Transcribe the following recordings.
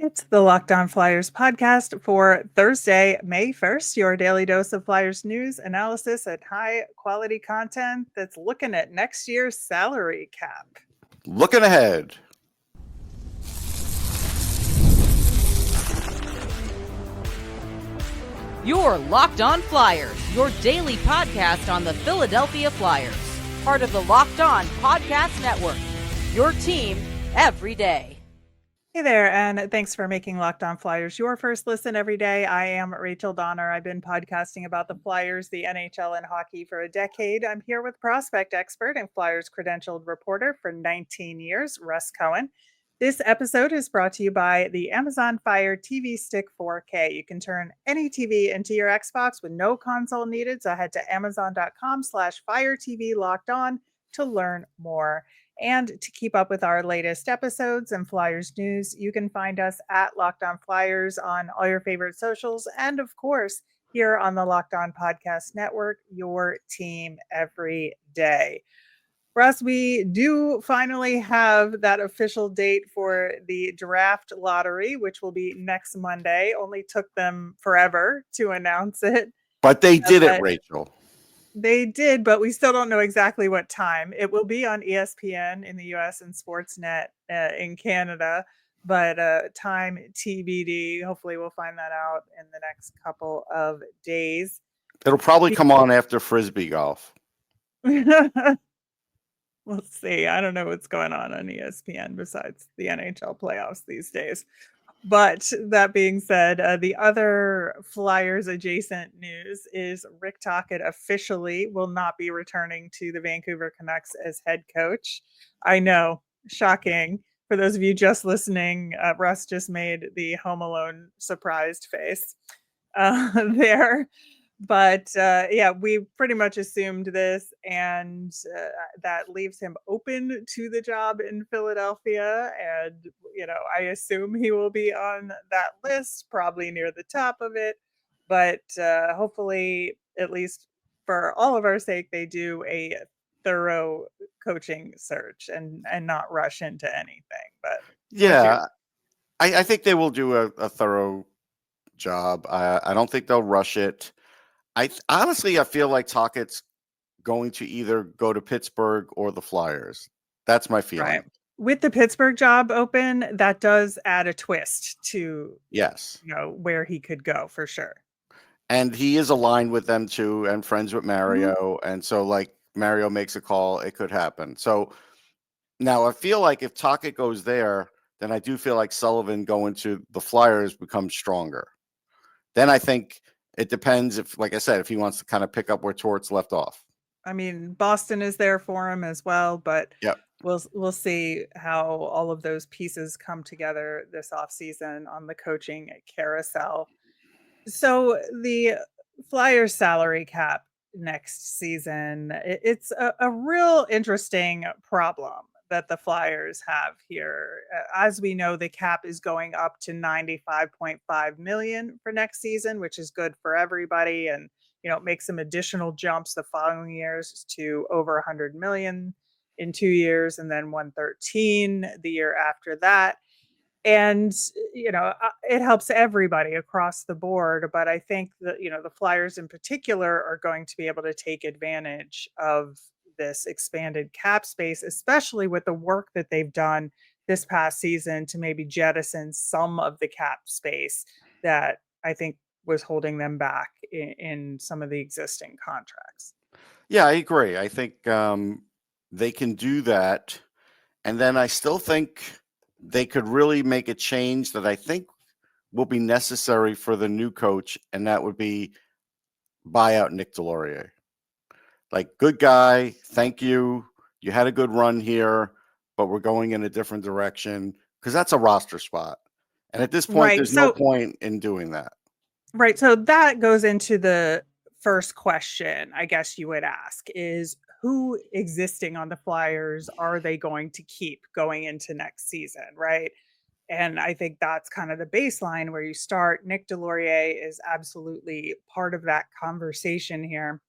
It's the Locked On Flyers podcast for Thursday, May 1st, your daily dose of Flyers news, analysis, and high quality content that's looking at next year's salary cap. Looking ahead. You're Locked On Flyers, your daily podcast on the Philadelphia Flyers. Part of the Locked On Podcast Network, your team every day. Hey there, and thanks for making Locked On Flyers your first listen every day. I am Rachel Donner. I've been podcasting about the Flyers, the NHL, and hockey for a decade. I'm here with prospect expert and Flyers credentialed reporter for 19 years, Russ Cohen. This episode is brought to you by the Amazon Fire TV Stick 4K. You can turn any TV into your Xbox with no console needed. So head to amazon.com/Fire TV Locked On to learn more. And to keep up with our latest episodes and Flyers news, you can find us at Locked On Flyers on all your favorite socials. And of course, here on the Locked On Podcast Network, your team every day. Russ, we do finally have that official date for the draft lottery, which will be next Monday. Only took them forever to announce it. But they did it, Rachel. They did, but we still don't know exactly what time. It will be on ESPN in the US and Sportsnet in Canada, but time TBD. Hopefully we'll find that out in the next couple of days. It'll probably come on after Frisbee golf. We'll see. I don't know what's going on ESPN besides the NHL playoffs these days. But that being said, the other Flyers adjacent news is Rick Tocchet officially will not be returning to the Vancouver Canucks as head coach. I know, shocking. For those of you just listening, Russ just made the Home Alone surprised face there. But yeah, we pretty much assumed this, and that leaves him open to the job in Philadelphia. And, you know, I assume he will be on that list, probably near the top of it. But hopefully, at least for all of our sake, they do a thorough coaching search and not rush into anything. But yeah, I think they will do a thorough job. I don't think they'll rush it. Honestly, I feel like Tocchet's going to either go to Pittsburgh or the Flyers. That's my feeling. Right. With the Pittsburgh job open, that does add a twist to where he could go for sure. And he is aligned with them too, and friends with Mario. Mm-hmm. And so, like, Mario makes a call, it could happen. So now I feel like if Tocchet goes there, then I do feel like Sullivan going to the Flyers becomes stronger. Then I think it depends if, like I said, if he wants to kind of pick up where Torts left off. I mean, Boston is there for him as well, but we'll see how all of those pieces come together this offseason on the coaching carousel. So the Flyers salary cap next season, it's a real interesting problem that the Flyers have here. As we know, the cap is going up to $95.5 million for next season, which is good for everybody. And, you know, make some additional jumps the following years to over 100 million in 2 years, and then 113 the year after that. And, you know, it helps everybody across the board. But I think that, you know, the Flyers in particular are going to be able to take advantage of this expanded cap space, especially with the work that they've done this past season to maybe jettison some of the cap space that I think was holding them back in some of the existing contracts. Yeah, I agree. I think they can do that. And then I still think they could really make a change that I think will be necessary for the new coach, and that would be buy out Nick Delorier. Like, good guy, thank you. You had a good run here, but we're going in a different direction, because that's a roster spot. And at this point, there's no point in doing that. Right. So that goes into the first question, I guess you would ask, is who existing on the Flyers are they going to keep going into next season, right? And I think that's kind of the baseline where you start. Nick Delorier is absolutely part of that conversation here.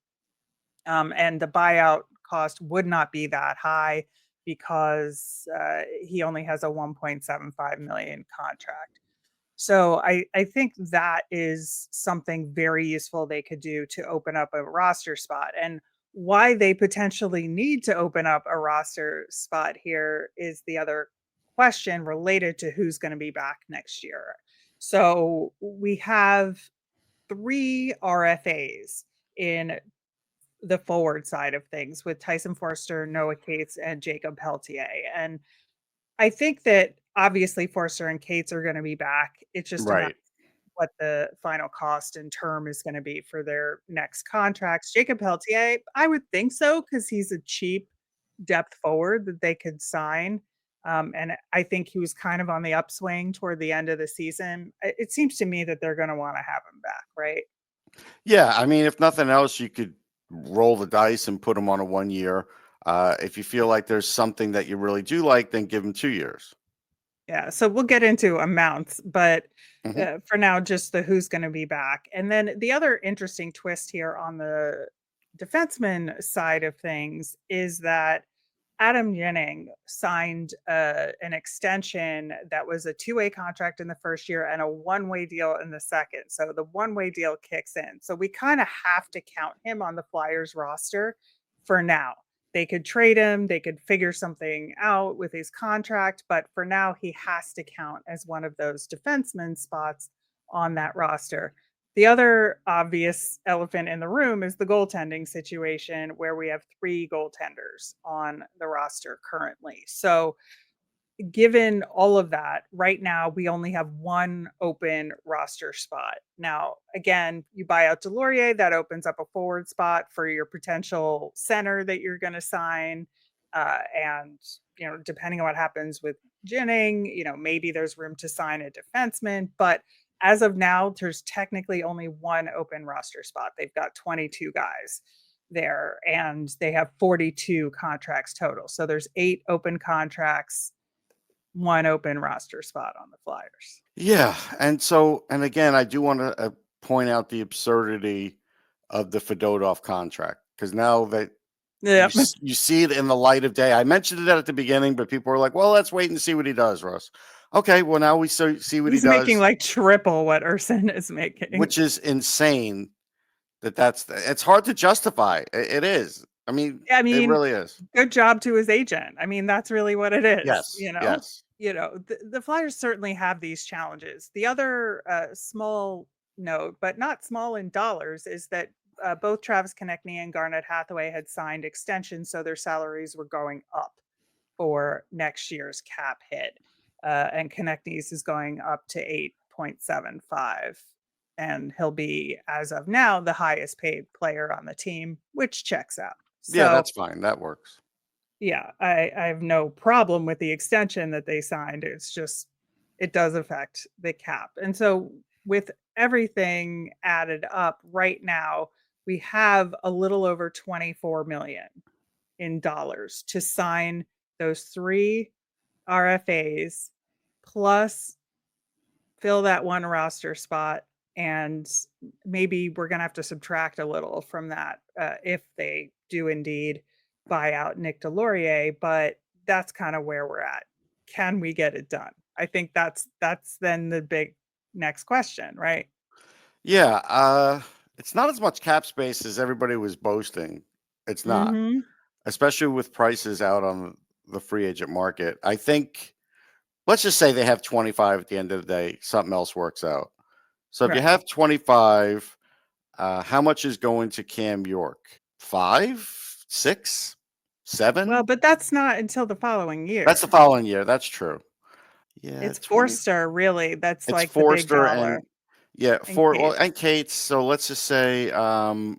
And the buyout cost would not be that high because he only has a $1.75 million contract. So I think that is something very useful they could do to open up a roster spot. And why they potentially need to open up a roster spot here is the other question related to who's going to be back next year. So we have 3 RFAs in the forward side of things with Tyson Foerster, Noah Cates, and Jakob Pelletier. And I think that obviously Foerster and Cates are going to be back. It's just a matter Right. of what the final cost and term is going to be for their next contracts. Jakob Pelletier, I would think so because he's a cheap depth forward that they could sign. And I think he was kind of on the upswing toward the end of the season. It seems to me that they're going to want to have him back, right? Yeah. I mean, if nothing else, you could roll the dice and put him on a 1 year. If you feel like there's something that you really do like, then give him 2 years. Yeah, so we'll get into amounts, but Mhm. for now, just the who's going to be back. And then the other interesting twist here on the defenseman side of things is that Adam Jennings signed an extension that was a two-way contract in the first year and a one-way deal in the second. So the one-way deal kicks in. So we kind of have to count him on the Flyers roster for now. They could trade him, they could figure something out with his contract, but for now, he has to count as one of those defenseman spots on that roster. The other obvious elephant in the room is the goaltending situation where we have 3 goaltenders on the roster currently. So given all of that, right now we only have 1 open roster spot. Now, again, you buy out Delorier, that opens up a forward spot for your potential center that you're going to sign. And, depending on what happens with Jennings, maybe there's room to sign a defenseman. But as of now, there's technically only 1 open roster spot. They've got 22 guys there and they have 42 contracts total. So there's 8 open contracts, 1 open roster spot on the Flyers. Yeah. And again, I do want to point out the absurdity of the Fedotov contract because now that Yeah. you see it in the light of day. I mentioned it at the beginning, but people were like, well, let's wait and see what he does, Russ. Okay, well, now we see what he He's making does, like triple what Urson is making. which is insane. It's hard to justify. It is. I mean, it really is. Good job to his agent. I mean, that's really what it is. Yes. Yes. The Flyers certainly have these challenges. The other small note, but not small in dollars, is that both Travis Konechny and Garnet Hathaway had signed extensions, so their salaries were going up for next year's cap hit. And Konechny's is going up to 8.75. And he'll be, as of now, the highest paid player on the team, which checks out. Yeah, So, that's fine. That works. yeah, I have no problem with the extension that they signed. It's just, it does affect the cap. And so, with everything added up right now, we have a little over 24 million in dollars to sign those 3 RFAs plus fill that 1 roster spot. And maybe we're going to have to subtract a little from that if they do indeed buy out Nick Delorier. But that's kind of where we're at. Can we get it done? I think that's then the big next question, right? Yeah. It's not as much cap space as everybody was boasting. It's not, especially with prices out on the free agent market. I think, let's just say they have 25 at the end of the day. Something else works out. So if you have 25, how much is going to Cam York? 5, 6, 7? Well, but that's not until the following year. That's the following year. That's true. Yeah, it's 20, Foerster, really. That's like Foerster the big dollar. And Cates. So let's just say Lamb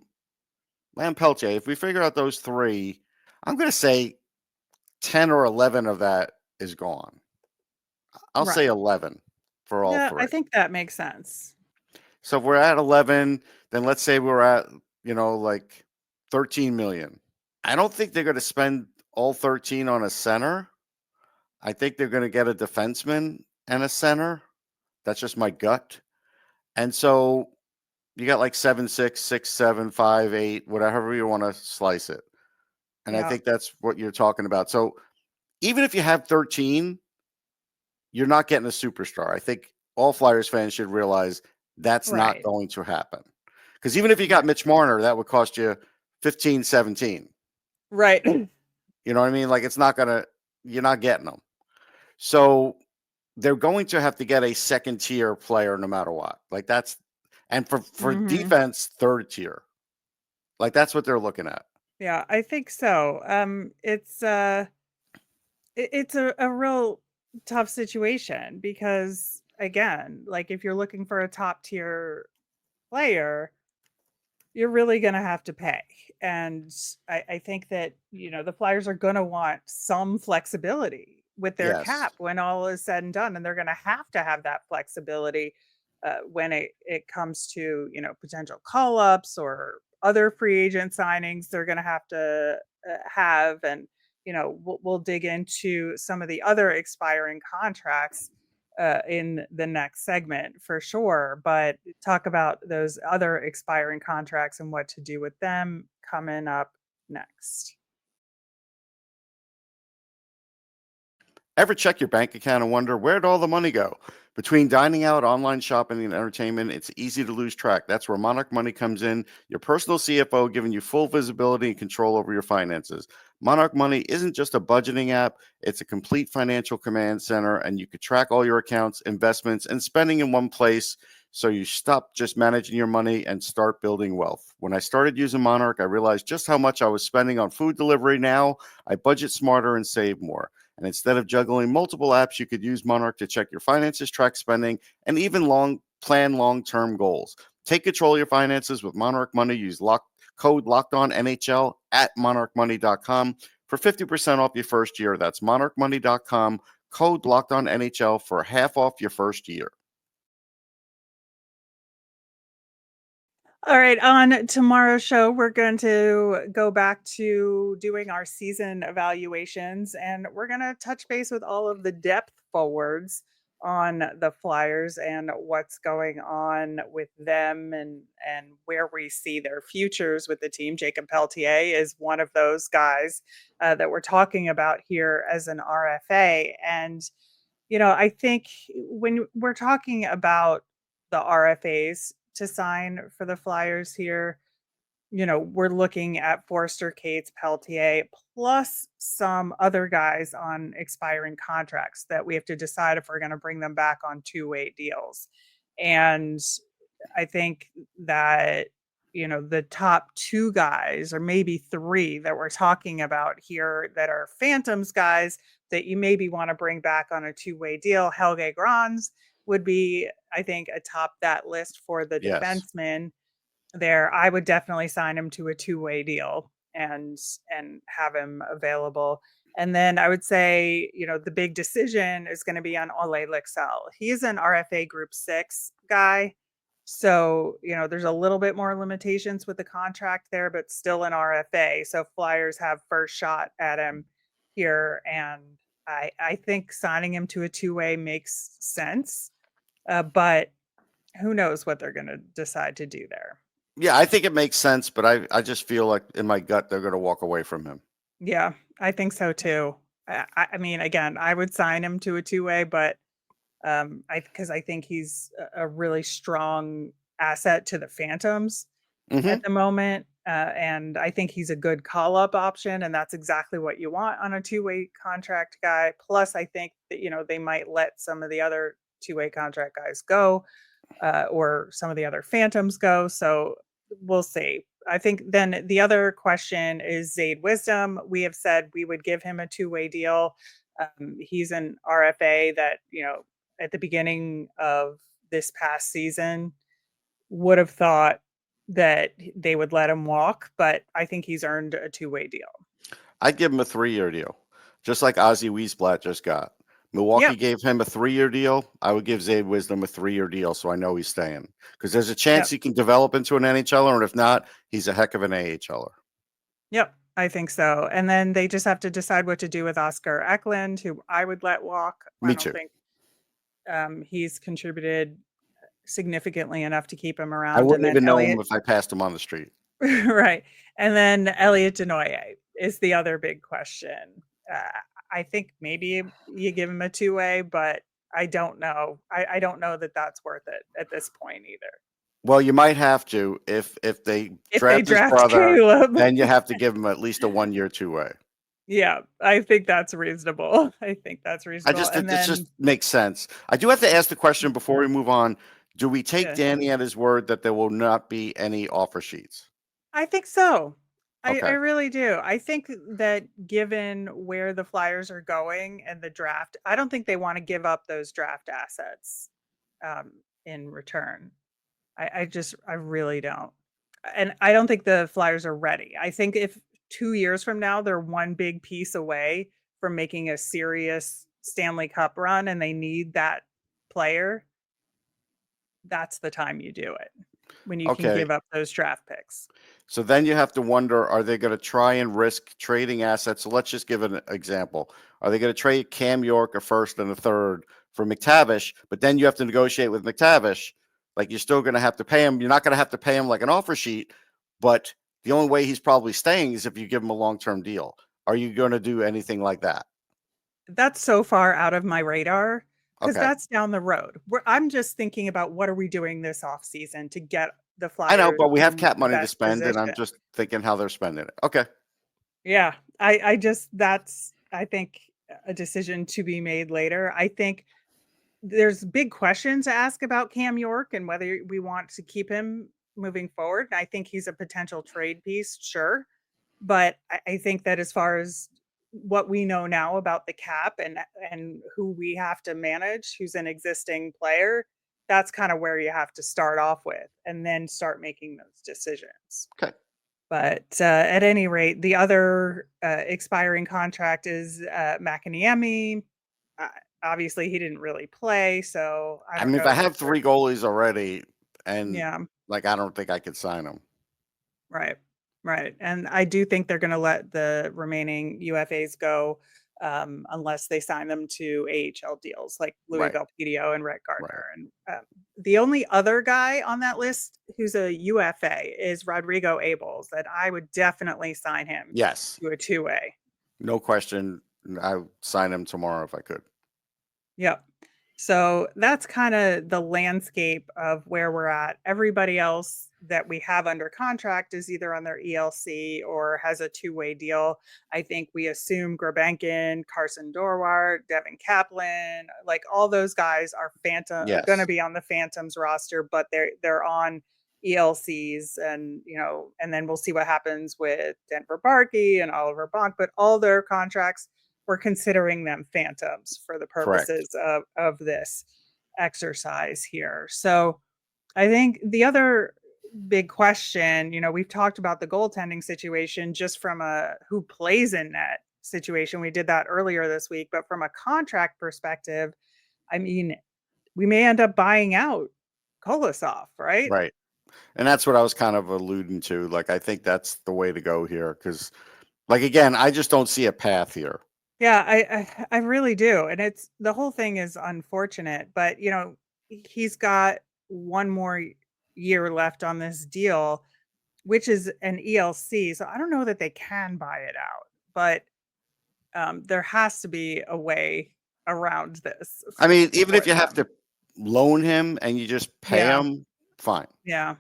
Pelletier. If we figure out those 3, I'm going to say 10 or 11 of that is gone. I'll say 11 for all 3. I think that makes sense. So if we're at 11, then let's say we're at, like 13 million. I don't think they're going to spend all 13 on a center. I think they're going to get a defenseman and a center. That's just my gut. And so you got like 7, 6, 6, 7, 5, 8, whatever you want to slice it. And I think that's what you're talking about. So even if you have 13, you're not getting a superstar. I think all Flyers fans should realize that's not Right. going to happen. Because even if you got Mitch Marner, that would cost you 15, 17. Right. You know what I mean? Like you're not getting them. So they're going to have to get a second tier player no matter what. Like and for defense, third tier. Like that's what they're looking at. Yeah, I think so. It's a real tough situation because again, like if you're looking for a top tier player, you're really going to have to pay. And I think that, the Flyers are going to want some flexibility with their Yes. cap when all is said and done. And they're going to have that flexibility when it comes to, potential call ups or other free agent signings. They're going to have to have. And, we'll dig into some of the other expiring contracts in the next segment for sure, but talk about those other expiring contracts and what to do with them coming up next. Ever check your bank account and wonder where'd all the money go? Between dining out, online shopping, and entertainment, it's easy to lose track. That's where Monarch Money comes in, your personal CFO giving you full visibility and control over your finances. Monarch Money isn't just a budgeting app, it's a complete financial command center, and you can track all your accounts, investments, and spending in one place so you stop just managing your money and start building wealth. When I started using Monarch, I realized just how much I was spending on food delivery. Now I budget smarter and save more. And instead of juggling multiple apps, you could use Monarch to check your finances, track spending, and even plan long-term goals. Take control of your finances with Monarch Money. Use code LOCKEDONNHL at monarchmoney.com for 50% off your first year. That's monarchmoney.com, code LOCKEDONNHL for half off your first year. All right, on tomorrow's show, we're going to go back to doing our season evaluations, and we're going to touch base with all of the depth forwards on the Flyers and what's going on with them and where we see their futures with the team. Jakob Pelletier is one of those guys that we're talking about here as an RFA. And, I think when we're talking about the RFAs to sign for the Flyers here, we're looking at Foerster, Cootes, Pelletier, plus some other guys on expiring contracts that we have to decide if we're going to bring them back on two-way deals. And I think that, the top two guys, or maybe three that we're talking about here that are Phantoms guys that you maybe want to bring back on a two-way deal. Helge Grans would be, I think, atop that list for the defenseman there. I would definitely sign him to a two-way deal and have him available. And then I would say, the big decision is going to be on Ole Lixell. He's an RFA Group 6 guy. So, there's a little bit more limitations with the contract there, but still an RFA. So Flyers have first shot at him here. And I think signing him to a two-way makes sense. But who knows what they're going to decide to do there. Yeah, I think it makes sense, but I just feel like in my gut they're going to walk away from him. Yeah, I think so too. I mean, again, I would sign him to a two-way, but because I think he's a really strong asset to the Phantoms at the moment, and I think he's a good call-up option, and that's exactly what you want on a two-way contract guy. Plus, I think that they might let some of the other two-way contract guys go, or some of the other Phantoms go. So we'll see. I think then the other question is Zaid Wisdom. We have said we would give him a two-way deal. He's an RFA that, at the beginning of this past season would have thought that they would let him walk, but I think he's earned a two-way deal. I'd give him a 3-year deal, just like Ozzie Wiesblatt just got. Milwaukee gave him a 3-year deal. I would give Zaid Wisdom a 3-year deal so I know he's staying. Because there's a chance he can develop into an NHLer, and if not, he's a heck of an AHLer. Yep, I think so. And then they just have to decide what to do with Oscar Eklund, who I would let walk. Me I don't too. think he's contributed significantly enough to keep him around. I wouldn't even know Elliot, him if I passed him on the street. right. And then Elliot Denoye is the other big question. I think maybe you give him a two-way, but I don't know. I don't know that that's worth it at this point either. Well, you might have to if they If they draft his draft brother, Caleb. then you have to give him at least a 1-year two-way. Yeah, I think that's reasonable. I think that's reasonable. And It just then makes sense. I do have to ask the question before we move on. Do we take yeah, Danny at his word that there will not be any offer sheets? I think so. I Okay. really do. I think that given where the Flyers are going and the draft, I don't think they want to give up those draft assets um, in return. I really don't. And I don't think the Flyers are ready. I think if 2 years from now they're one big piece away from making a serious Stanley Cup run and they need that player, that's the time you do it. When you can Okay. give up those draft picks. So then you have to wonder, are they going to try and risk trading assets? So let's just give an example. Are they going to trade Cam York a first and a third for McTavish? But then you have to negotiate with McTavish. Like you're still going to have to pay him. You're not going to have to pay him like an offer sheet, but the only way he's probably staying is if you give him a long-term deal. Are you going to do anything like that? That's so far out of my radar because Okay. that's down the road. I'm just thinking about what are we doing this off season to get the I know, Flyers but we have in cap the money to best spend, and I'm position. just thinking how they're spending it. Okay. Yeah, I just that's I think a decision to be made later. I think there's big questions to ask about Cam York and whether we want to keep him moving forward. I think he's a potential trade piece, sure. But I think that as far as what we know now about the cap and who we have to manage, who's an existing player, that's kind of where you have to start off with and then start making those decisions. Okay. But at any rate, the other expiring contract is Makaniemi. Uh, Obviously, he didn't really play, so I I don't mean, if know I that have 3 goalies already, and yeah, like I don't think I could sign them. right, right. And I do think they're going to let the remaining UFAs go unless they sign them to AHL deals like Louis Right. Belpedio and Rhett Right. Gardner. And the only other guy on that list who's a UFA is Rodrigo Abels, that I would definitely sign him Yes. to a two-way. No question. I would sign him tomorrow if I could. Yep. So that's kind of the landscape of where we're at. Everybody else that we have under contract is either on their ELC or has a two-way deal. I think we assume Grabenkin, Carson Dorwart, Devin Kaplan, like all those guys are going to Yes. be on the Phantoms roster, but they're on ELCs, and and then we'll see what happens with Denver Barkey and Oliver Bonk. But all their contracts, we're considering them Phantoms for the Correct. purposes of this exercise here. So I think the other big question, we've talked about the goaltending situation just from a who plays in net situation. We did that earlier this week, but from a contract perspective, I mean, we may end up buying out Kolosov, right? Right. And that's what I was kind of alluding to. Like, I think that's the way to go here. Cause like, again, I just don't see a path here. Yeah, I really do. And it's the whole thing is unfortunate, but he's got one more year left on this deal, which is an ELC. So I don't know that they can buy it out, but there has to be a way around this I mean, even for if you have them. to loan him and you just pay Yeah, him, fine. yeah,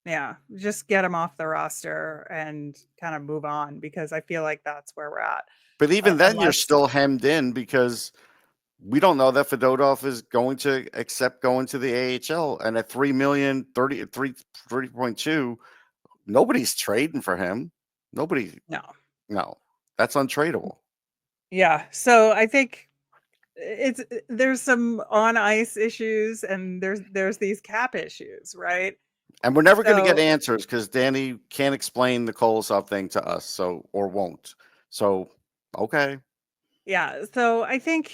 yeah. Just get him off the roster and kind of move on because I feel like that's where we're at. But even then, you're Unless still hemmed in because we don't know that Fedotov is going to accept going to the AHL. And at 3 million, 30.2, nobody's trading for him. Nobody, no. no, that's untradeable. Yeah. So I think there's some on ice issues and there's these cap issues, right? And we're never going to get So answers because Danny can't explain the Kolosov thing to us, or won't. So, okay. yeah, so I think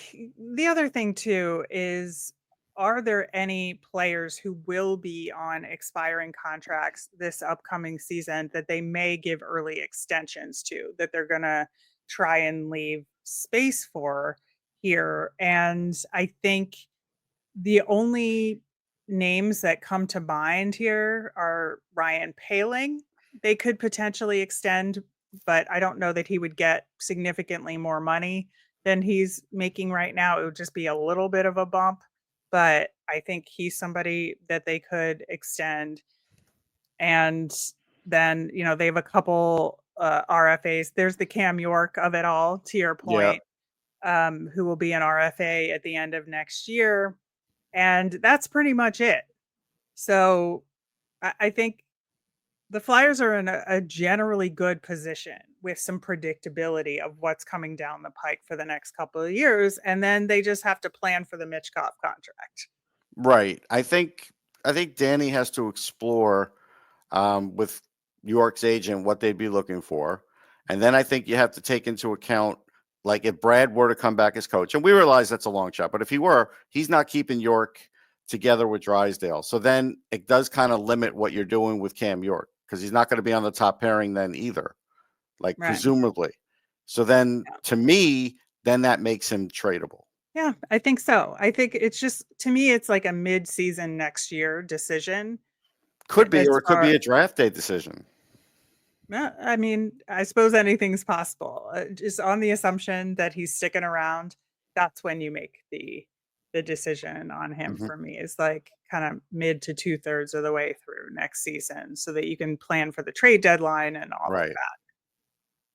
the other thing too is, are there any players who will be on expiring contracts this upcoming season that they may give early extensions to, that they're going to try and leave space for here? And I think the only names that come to mind here are Ryan Paling. They could potentially extend, but I don't know that he would get significantly more money than he's making right now. It would just be a little bit of a bump, but I think he's somebody that they could extend. And then, they have a couple RFAs. There's the Cam York of it all, to your Yeah. point, who will be an RFA at the end of next year. And that's pretty much it. So I think the Flyers are in a generally good position with some predictability of what's coming down the pike for the next couple of years. And then they just have to plan for the Mitchkov contract. Right. I think Danny has to explore with York's agent what they'd be looking for. And then I think you have to take into account, like, if Brad were to come back as coach, and we realize that's a long shot, but if he were, he's not keeping York together with Drysdale. So then it does kind of limit what you're doing with Cam York, because he's not going to be on the top pairing then either, like, Right. presumably. So then to me, then that makes him tradable. Yeah, I think so. I think it's just, to me, it's like a mid-season next year decision. Could be, as or it could far- be a draft day decision. I mean, I suppose anything's possible. Just on the assumption that he's sticking around, that's when you make the decision on him. For me, is like kind of mid to 2/3 of the way through next season, so that you can plan for the trade deadline and all of that.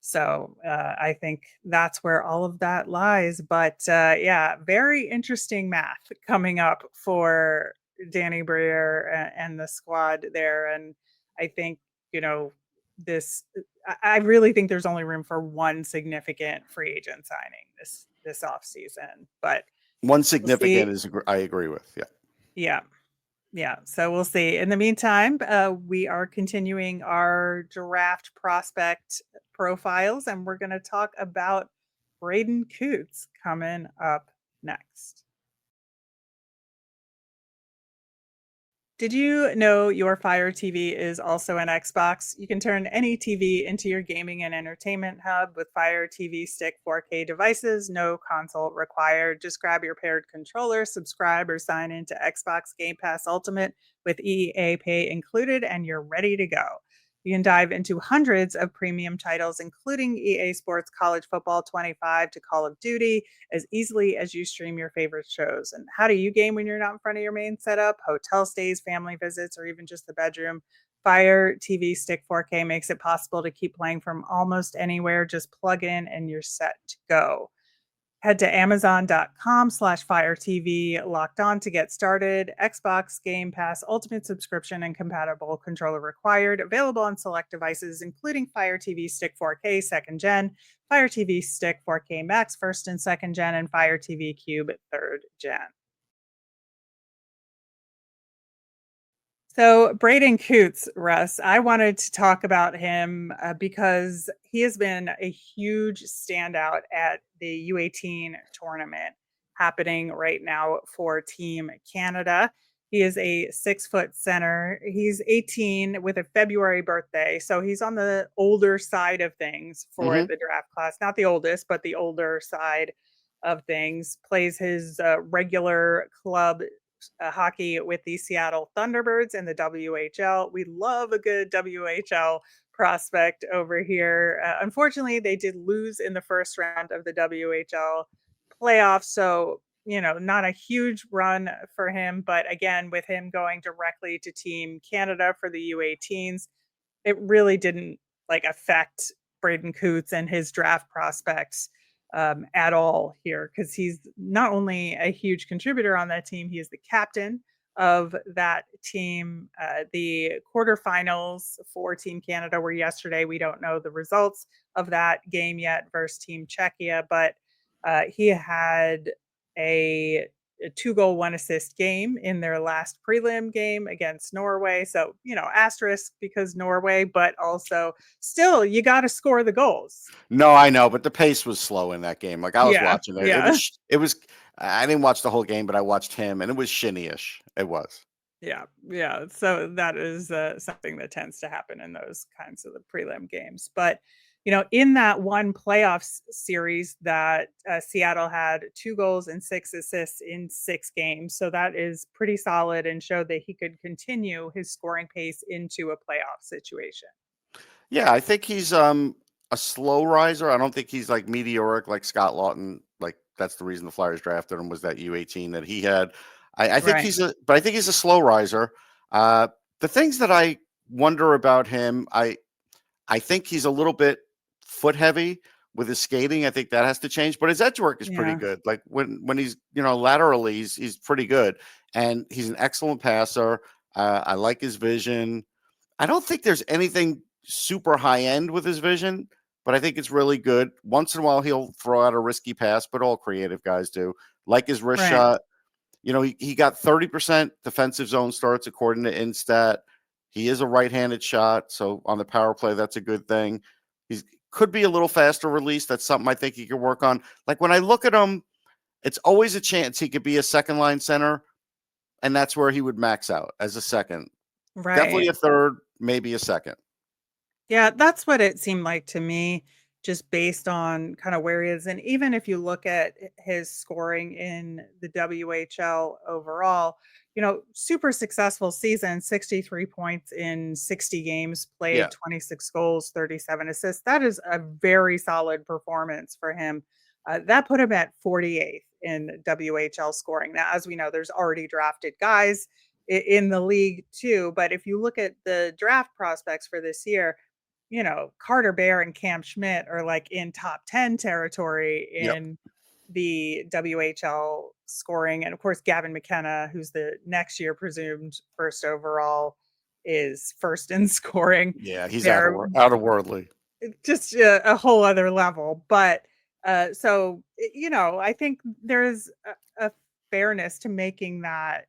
So I think that's where all of that lies. But yeah, very interesting math coming up for Danny Briere and the squad there. And I think, I really think there's only room for one significant free agent signing this offseason. But one significant is, I agree with. Yeah. Yeah. So we'll see. In the meantime, we are continuing our draft prospect profiles, and we're going to talk about Braeden Coots coming up next. Did you know your Fire TV is also an Xbox? You can turn any TV into your gaming and entertainment hub with Fire TV Stick 4K devices, no console required. Just grab your paired controller, subscribe, or sign into Xbox Game Pass Ultimate with EA Pay included, and you're ready to go. You can dive into hundreds of premium titles, including EA Sports College Football 25 to Call of Duty, as easily as you stream your favorite shows. And how do you game when you're not in front of your main setup? Hotel stays, family visits, or even just the bedroom? Fire TV Stick 4K makes it possible to keep playing from almost anywhere. Just plug in and you're set to go. Head to amazon.com/FireTV locked on to get started. Xbox Game Pass Ultimate subscription and compatible controller required. Available on select devices, including Fire TV Stick 4K 2nd Gen, Fire TV Stick 4K Max 1st and 2nd Gen, and Fire TV Cube 3rd Gen. So Braeden Coots, Russ, I wanted to talk about him because he has been a huge standout at the U18 tournament happening right now for Team Canada. He is a 6-foot center. He's 18 with a February birthday, so he's on the older side of things for the draft class. Not the oldest, but the older side of things. Plays his regular club hockey with the Seattle Thunderbirds in the WHL. We love a good WHL prospect over here. Unfortunately, they did lose in the first round of the WHL playoffs, so not a huge run for him. But again, with him going directly to Team Canada for the U18s, it really didn't affect Braeden Coots and his draft prospects at all here, because he's not only a huge contributor on that team, he is the captain of that team. The quarterfinals for Team Canada were yesterday. We don't know the results of that game yet versus Team Czechia, but he had a 2-goal, 1-assist game in their last prelim game against Norway. So, asterisk because Norway, but also still you got to score the goals. No, I know, but the pace was slow in that game. Like, I was watching it. Yeah. It was, I didn't watch the whole game, but I watched him, and it was shinny-ish. It was. Yeah. Yeah. So that is something that tends to happen in those kinds of the prelim games. But, in that one playoff series that Seattle had 2 goals and 6 assists in 6 games. So that is pretty solid and showed that he could continue his scoring pace into a playoff situation. Yeah, I think he's a slow riser. I don't think he's like meteoric like Scott Lawton that's the reason the Flyers drafted him, was that U18 that he had. I think Right. I think he's a slow riser. The things that I wonder about him, I think he's a little bit foot heavy with his skating. I think that has to change, but his edge work is pretty Yeah. good. Like when he's, laterally, he's pretty good, and he's an excellent passer. I like his vision. I don't think there's anything super high end with his vision, but I think it's really good. Once in a while, he'll throw out a risky pass, but all creative guys do. Like his wrist Right. shot. He got 30% defensive zone starts according to Instat. He is a right-handed shot, so on the power play, that's a good thing. He could be a little faster release. That's something I think he could work on. Like when I look at him, it's always a chance he could be a second-line center, and that's where he would max out as a second. Definitely Right. a third, maybe a second. Yeah, that's what it seemed like to me, just based on kind of where he is. And even if you look at his scoring in the WHL overall, super successful season, 63 points in 60 games Yeah. played, 26 goals, 37 assists. That is a very solid performance for him. That put him at 48th in WHL scoring. Now, as we know, there's already drafted guys in the league too. But if you look at the draft prospects for this year, Carter Bear and Cam Schmidt are like in top 10 territory Yep. in the WHL scoring. And of course, Gavin McKenna, who's the next year presumed first overall, is first in scoring. Yeah, he's They're out of worldly. just a whole other level. But I think there's a fairness to making that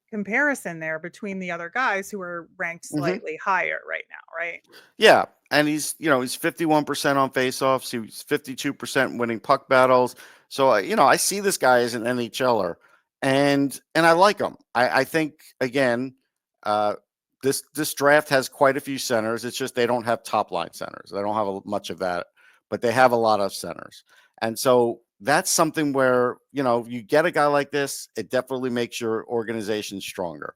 comparison there between the other guys who are ranked slightly higher right now, right? Yeah, and he's 51% on faceoffs. He's 52% winning puck battles. So I see this guy as an NHLer, and I like him. I think again, this draft has quite a few centers. It's just they don't have top line centers. They don't have much of that, but they have a lot of centers, and so that's something where you get a guy like this, it definitely makes your organization stronger.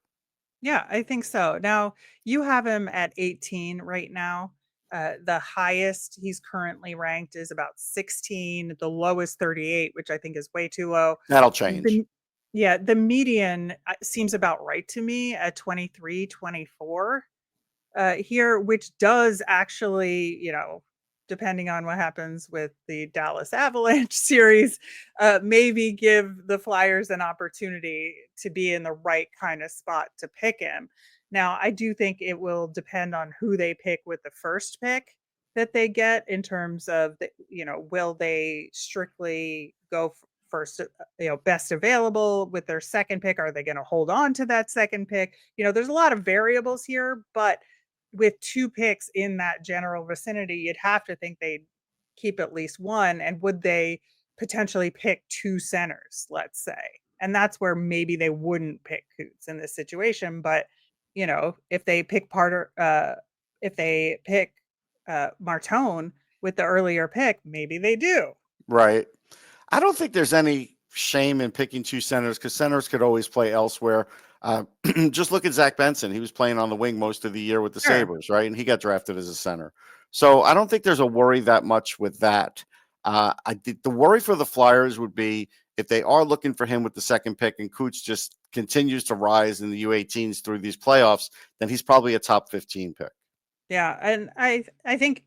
Yeah, I think so. Now, you have him at 18 right now. The highest he's currently ranked is about 16, the lowest 38, which I think is way too low. That'll change. The median seems about right to me at 23, 24 here, which does actually, depending on what happens with the Dallas Avalanche series, maybe give the Flyers an opportunity to be in the right kind of spot to pick him. Now, I do think it will depend on who they pick with the first pick that they get, in terms of, will they strictly go first, best available with their second pick? Are they going to hold on to that second pick? There's a lot of variables here, but with two picks in that general vicinity, you'd have to think they'd keep at least one. And would they potentially pick two centers, let's say? And that's where maybe they wouldn't pick Coots in this situation. But, if they pick Martone with the earlier pick, maybe they do. Right. I don't think there's any shame in picking two centers, because centers could always play elsewhere. Just look at Zach Benson. He was playing on the wing most of the year with the Sure. Sabres, right? And he got drafted as a center. So I don't think there's a worry that much with that. The worry for the Flyers would be if they are looking for him with the second pick and Coots just continues to rise in the U18s through these playoffs, then he's probably a top 15 pick. Yeah, and I think,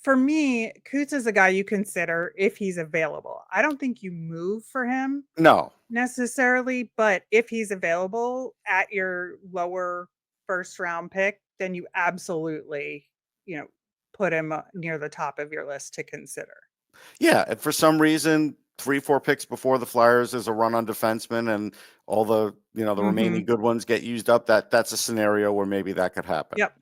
for me, Coots is a guy you consider if he's available. I don't think you move for him No. necessarily, but if he's available at your lower first round pick, then you absolutely, put him near the top of your list to consider. Yeah, and for some reason, 3-4 picks before the Flyers, there's a run on defensemen, and all the the remaining good ones get used up. That's a scenario where maybe that could happen. Yep.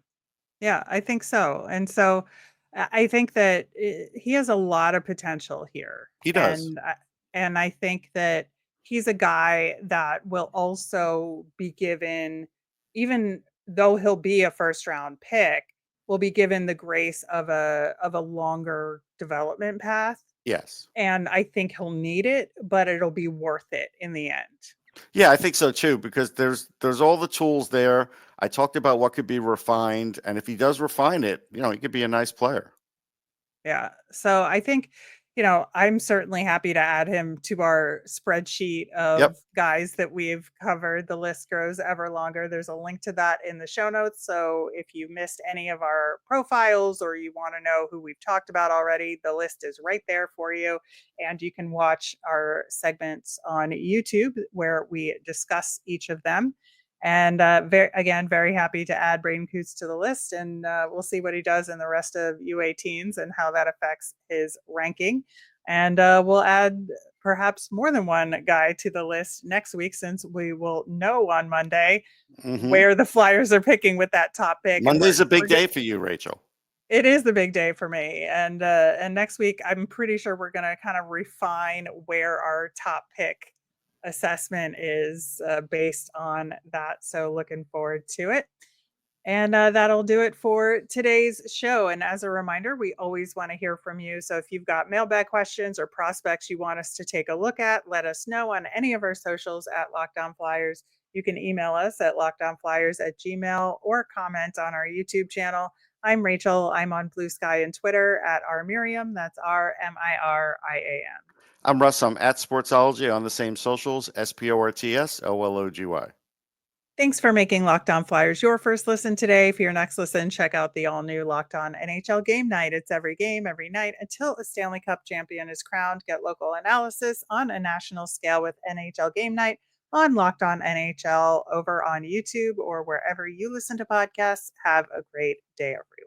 Yeah, I think so. And so I think that he has a lot of potential here. He does. And I think that he's a guy that will also be given, even though he'll be a first round pick, will be given the grace of a longer development path. Yes. And I think he'll need it, but it'll be worth it in the end. Yeah, I think so too, because there's all the tools there. I talked about what could be refined, and if he does refine it, he could be a nice player. Yeah. So I think, I'm certainly happy to add him to our spreadsheet of guys that we've covered. The list grows ever longer. There's a link to that in the show notes. So if you missed any of our profiles or you want to know who we've talked about already, the list is right there for you. And you can watch our segments on YouTube where we discuss each of them. And very happy to add Braeden Coots to the list, and we'll see what he does in the rest of U18s and how that affects his ranking. And we'll add perhaps more than one guy to the list next week, since we will know on Monday where the Flyers are picking with that top pick. Monday's a big day for you, Rachel. It is the big day for me. And next week, I'm pretty sure we're going to kind of refine where our top pick assessment is based on that. So looking forward to it. And that'll do it for today's show. And as a reminder, we always want to hear from you. So if you've got mailbag questions or prospects you want us to take a look at, let us know on any of our socials at Locked On Flyers. You can email us at lockedonflyers@gmail.com or comment on our YouTube channel. I'm Rachel. I'm on Blue Sky and Twitter at rmiriam. That's RMIRIAM. I'm Russ. I'm at Sportsology on the same socials, SPORTSOLOGY. Thanks for making Locked On Flyers your first listen today. For your next listen, check out the all-new Locked On NHL Game Night. It's every game, every night, until a Stanley Cup champion is crowned. Get local analysis on a national scale with NHL Game Night on Locked On NHL over on YouTube or wherever you listen to podcasts. Have a great day, everyone.